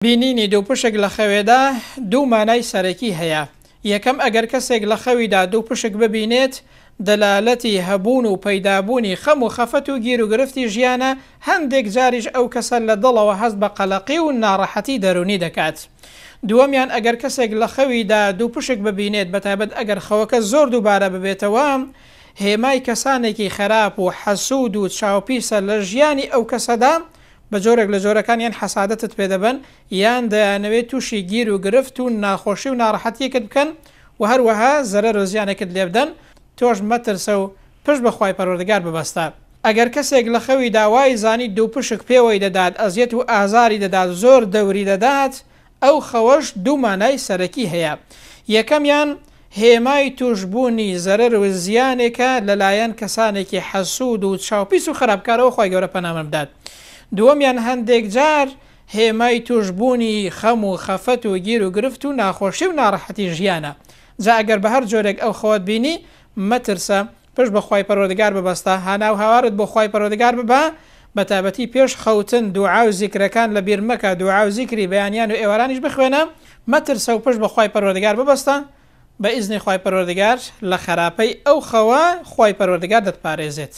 بینینی دوو پشک لە خەوێدا دوو مانای سەرەکی هەیە. یەکەم ئەگەر کەسێک لە خەویدا دوو پشک ببینێت دەلالەتی هەبوون و پەیدابوونی خەم و خەفەت و گیر و گرفتی ژیانە، هەندێک جاریش ئەو کەسە لە دڵەوە هەست بە قەلەقی و ناڕەحەتی دەرونی دەکات. دووەمیان ئەگەر کەسێک لە خەویدا دوو پشک ببینێت بەتایبەت ئەگەر خەوەکە زۆر دووبارە ببێتەوە، هێمای کەسانێکی خراپ و حەسوود و چاوپیسە لە ژیانی ئەو کەسەدا بە جۆرێک لە جۆرەکان یان حەسادەتت پێ دەبن یان دەیانەوێت تووشی گیر و گرفت و ناخۆشی و ناڕەحەتیەکت بکەن و هەروەها زەرەر و زیانێکت لێ بدەن. تۆش مەترسە و پشت بە خوای پەروەردگار ببەستە. ئەگەر کەسێک لە خەوی داوای زانی دوو پشک پێوەی دەدات، ئەزیەت و ئازاری دەدات، زۆر دەوری دەدات، ئەو خەوەش دوو مانای سەرەکی هەیە. یەکەمیان هێمای توشبوونی زەرەر و زیانێکە لەلایەن کەسانێکی حەسوود و چاوپیس و خراپکارەوە خوای گەورە پەنامە بدات. دووەمیان هەندێک جار هێمای توشبوونی خەم و خەفەت و گیر و گرفت و ناخۆشی و ناڕەحەتی ژیانە. جا ئەگەر بە هەر جۆرێک ئەو خەوت بینی مەترسە، پشت بە خوای پەروەردگار ببەستە، هاناو هاوارت بۆ خوای پەروەردگار ببە، بە تایبەتی پێش خەوتن دوعا و زیکرەکان لە بیر مەکە، دوعا و زیکری بەیانیان و ئێوارانیش بخوێنە، مەترسە و پشت بە خوای پەروەردگار ببەستە. بە ئیزنی خوای پەروەردگار لە خراپەی ئەو خەوە خوای پەروەردگار دەتپارێزێت.